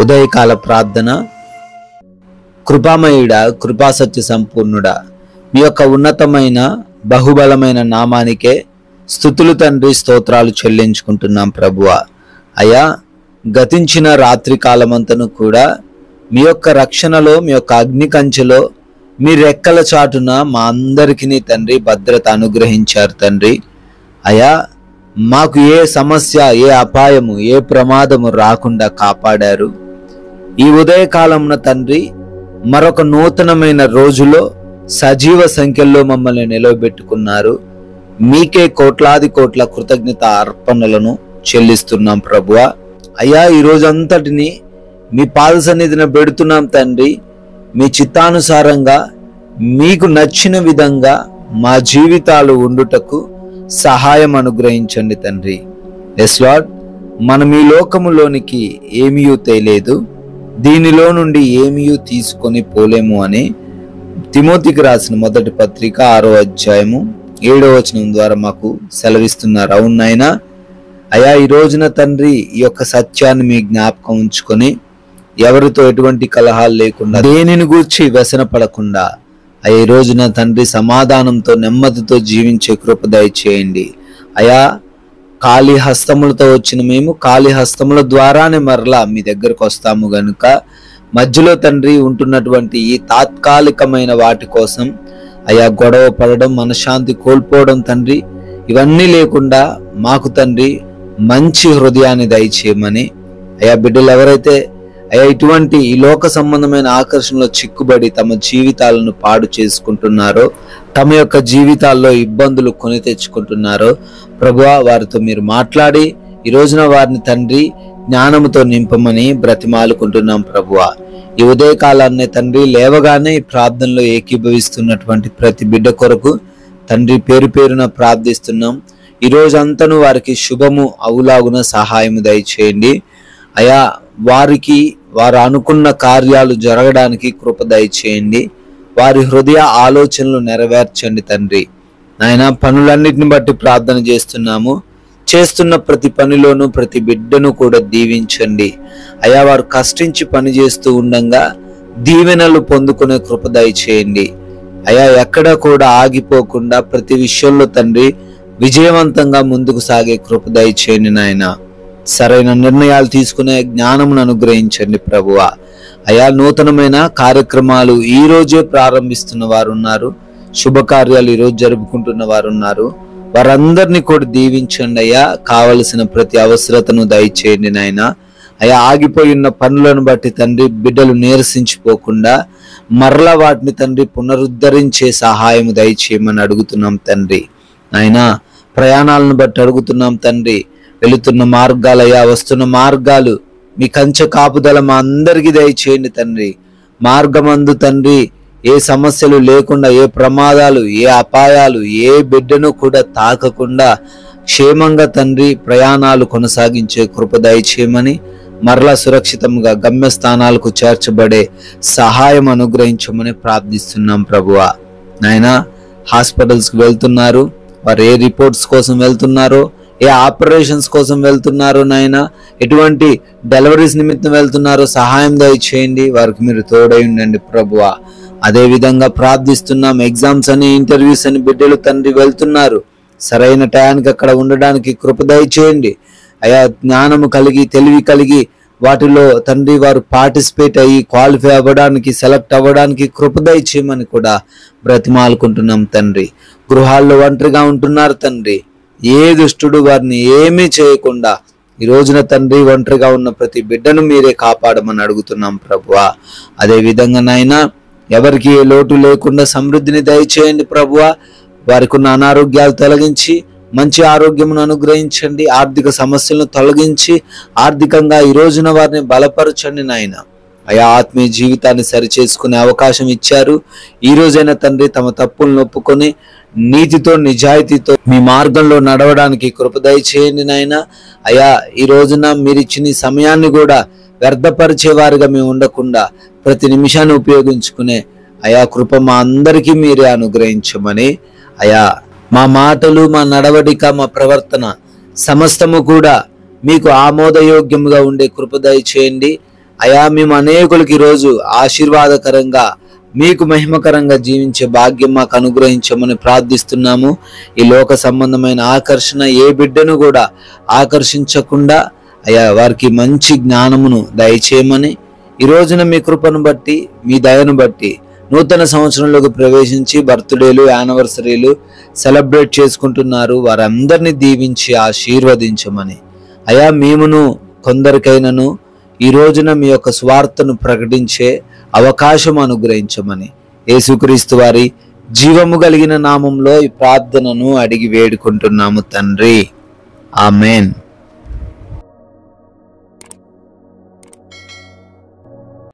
ఉదయకాల ప్రార్థన. కృపామయుడా, కృపాసత్య సంపూర్ణుడా, మీ యొక్క ఉన్నతమైన బహుబలమైన నామానికే స్తుతులు తండ్రి, స్తోత్రాలు చెల్లించుకుంటున్నాం ప్రభువా. అయ్యా, గతించిన రాత్రి కాలమంతను కూడా మీ యొక్క రక్షణలో, మీ యొక్క అగ్ని కంచెలో, మీ రెక్కల చాటున మా అందరికీ తండ్రి భద్రత అనుగ్రహించారు తండ్రి. అయ్యా, మాకు ఏ సమస్య, ఏ అపాయము, ఏ ప్రమాదము రాకుండా కాపాడారు. ఈ ఉదయకాలమున తండ్రి మరొక నూతనమైన రోజులో సజీవ సంఖ్యలో మమ్మల్ని నిలవబెట్టుకున్నారు. మీకే కోట్లాది కోట్ల కృతజ్ఞత అర్పణలను చెల్లిస్తున్నాం ప్రభువా. అయ్యా, ఈ రోజంతటిని మీ పాద సన్నిధిన పెడుతున్నాం తండ్రి. మీ చిత్తానుసారంగా మీకు నచ్చిన విధంగా మా జీవితాలు ఉండుటకు సహాయం అనుగ్రహించండి తండ్రి. ఎస్ లార్డ్, మనం ఈ లోకములోనికి ఏమీ తేలేదు, దీనిలో నుండి ఏమీ తీసుకొని పోలేము అని తిమోతికి రాసిన మొదటి పత్రిక 6వ అధ్యాయము 7వ వచనం ద్వారా మాకు సెలవిస్తున్నారు. అవును నాయనా. అయ్యా, ఈ రోజున తండ్రి ఈ యొక్క సత్యాన్ని మీ జ్ఞాపకం ఉంచుకొని ఎవరితో ఎటువంటి కలహాలు లేకుండా, దేనిని గూర్చి వ్యసన పడకుండా, ఈ రోజున తండ్రి సమాధానంతో, నెమ్మదితో జీవించే కృప దయచేయండి. అయా, ఖాళీ హస్తములతో వచ్చిన మేము ఖాళీ హస్తముల ద్వారానే మరలా మీ దగ్గరకు వస్తాము గనుక మధ్యలో తండ్రి ఉంటున్నటువంటి ఈ తాత్కాలికమైన వాటి కోసం అయా గొడవ పడడం, మనశ్శాంతి కోల్పోవడం తండ్రి, ఇవన్నీ లేకుండా మాకు తండ్రి మంచి హృదయాన్ని దయచేయమని, అయా బిడ్డలు ఎవరైతే అయ్యా ఇటువంటి ఈ లోక సంబంధమైన ఆకర్షణలో చిక్కుబడి తమ జీవితాలను పాడు చేసుకుంటున్నారో, తమ యొక్క జీవితాల్లో ఇబ్బందులు కొని తెచ్చుకుంటున్నారో ప్రభువా, వారితో మీరు మాట్లాడి ఈ రోజున వారిని తండ్రి జ్ఞానముతో నింపమని బ్రతిమాలుకుంటున్నాం ప్రభువా. ఈ ఉదయకాలాన్ని తండ్రి లేవగానే ఈ ప్రార్థనలో ఏకీభవిస్తున్నటువంటి ప్రతి బిడ్డ కొరకు తండ్రి పేరు పేరున ప్రార్థిస్తున్నాం. ఈ రోజంతను వారికి శుభము అవులాగున సహాయము దయచేయండి. అయా, వారు అనుకున్న కార్యాలు జరగడానికి కృప దయచేయండి. వారి హృదయ ఆలోచనలు నెరవేర్చండి తండ్రి. నాయన, పనులన్నిటిని బట్టి ప్రార్థన చేస్తున్నాము. చేస్తున్న ప్రతి పనిలోనూ ప్రతి బిడ్డను కూడా దీవించండి. అయా, వారు కష్టించి పని చేస్తూ ఉండగా దీవెనలు పొందుకునే కృప దయచేయండి. అయా, ఎక్కడ కూడా ఆగిపోకుండా ప్రతి విషయంలో తండ్రి విజయవంతంగా ముందుకు సాగే కృప దయచేయండి నాయన. సరైన నిర్ణయాలు తీసుకునే జ్ఞానమును అనుగ్రహించండి ప్రభువా. అయా, నూతనమైన కార్యక్రమాలు ఈ రోజే ప్రారంభిస్తున్న వారు ఉన్నారు, శుభకార్యాలు ఈరోజు జరుపుకుంటున్న వారు ఉన్నారు. వారందరినీ కూడా దీవించండి అయ్యా. కావలసిన ప్రతి అవసరతను దయచేయండి నాయన. అయా, ఆగిపోయి ఉన్న పనులను బట్టి తండ్రి బిడ్డలు నీరసించిపోకుండా మరలా వాటిని తండ్రి పునరుద్ధరించే సహాయము దయచేయమని అడుగుతున్నాం తండ్రి. నాయన, ప్రయాణాలను బట్టి అడుగుతున్నాం తండ్రి. వెళుతున్న మార్గాలయ్యా, వస్తున్న మార్గాలు మీ కంచె కాపుదల మా అందరికీ దయచేయండి తండ్రి. మార్గమందు తండ్రి ఏ సమస్యలు లేకుండా, ఏ ప్రమాదాలు, ఏ అపాయాలు ఏ బిడ్డను కూడా తాకకుండా క్షేమంగా తండ్రి ప్రయాణాలు కొనసాగించే కృప దయచేయమని, మరలా సురక్షితంగా గమ్యస్థానాలకు చేర్చబడే సహాయం అనుగ్రహించమని ప్రార్థిస్తున్నాం ప్రభువా. నాయనా, హాస్పిటల్స్కి వెళ్తున్నారు, వారు ఏ రిపోర్ట్స్ కోసం వెళ్తున్నారో, ఏ ఆపరేషన్స్ కోసం వెళ్తున్నారో నాయన, ఎటువంటి డెలివరీస్ నిమిత్తం వెళ్తున్నారో సహాయం దయచేయండి. వారికి మీరు తోడై ఉండండి ప్రభువా. అదే విధంగా ప్రార్థిస్తున్నాం. ఎగ్జామ్స్ అని, ఇంటర్వ్యూస్ అని బిడ్డలు తండ్రి వెళ్తున్నారు. సరైన టయానికి అక్కడ ఉండడానికి కృప దయచేయండి. అయా, జ్ఞానము కలిగి, తెలివి కలిగి వాటిలో తండ్రి వారు పార్టిసిపేట్ అయ్యి క్వాలిఫై అవ్వడానికి, సెలెక్ట్ అవ్వడానికి కృప దయచేయమని కూడా బ్రతిమాలుకుంటున్నాం తండ్రి. గృహాల్లో ఒంటరిగా ఉంటున్నారు తండ్రి. ఏ దుష్టుడు వారిని ఏమీ చేయకుండా ఈ రోజున తండ్రి ఒంటరిగా ఉన్న ప్రతి బిడ్డను మీరే కాపాడమని అడుగుతున్నాం ప్రభువా. అదే విధంగా నాయనా, ఎవరికి ఏ లోటు లేకుండా సమృద్ధిని దయచేయండి ప్రభువా. వారికి ఉన్న అనారోగ్యాలు తొలగించి మంచి ఆరోగ్యమును అనుగ్రహించండి. ఆర్థిక సమస్యలను తొలగించి ఆర్థికంగా ఈ రోజున వారిని బలపరచండి నాయన. అయా, ఆత్మీయ జీవితాన్ని సరిచేసుకునే అవకాశం ఇచ్చారు. ఈ రోజైనా తండ్రి తమ తప్పులను ఒప్పుకొని నీతితో, నిజాయితీతో మీ మార్గంలో నడవడానికి కృప దయచేయండి నాయన. అయా, ఈ రోజున మీరు ఇచ్చిన సమయాన్ని కూడా వ్యర్థపరిచేవారుగా మేము ఉండకుండా ప్రతి నిమిషాన్ని ఉపయోగించుకునే అయా కృప మా అందరికీ మీరే అనుగ్రహించమని, అయా మా మాటలు, మా నడవడిక, మా ప్రవర్తన సమస్తము కూడా మీకు ఆమోదయోగ్యముగా ఉండే కృప దయచేయండి. అయా మేము అనేకులకి ఈరోజు ఆశీర్వాదకరంగా మీకు మహిమకరంగా జీవించే భాగ్యం మాకు అనుగ్రహించమని ప్రార్థిస్తున్నాము. ఈ లోక సంబంధమైన ఆకర్షణ ఏ బిడ్డను కూడా ఆకర్షించకుండా అయా వారికి మంచి జ్ఞానమును దయచేయమని, ఈ రోజున మీ కృపను బట్టి మీ దయను బట్టి నూతన సంవత్సరంలోకి ప్రవేశించి బర్త్డేలు యానివర్సరీలు సెలబ్రేట్ చేసుకుంటున్నారు, వారందరినీ దీవించి ఆశీర్వదించమని అయా మేమును కొందరికైనను ఈ రోజున మీ యొక్క స్వార్థను ప్రకటించే అవకాశం అనుగ్రహించమని యేసుక్రీస్తు వారి జీవము కలిగిన నామంలో ఈ ప్రార్థనను అడిగి వేడుకుంటున్నాము తండ్రి. ఆమెన్.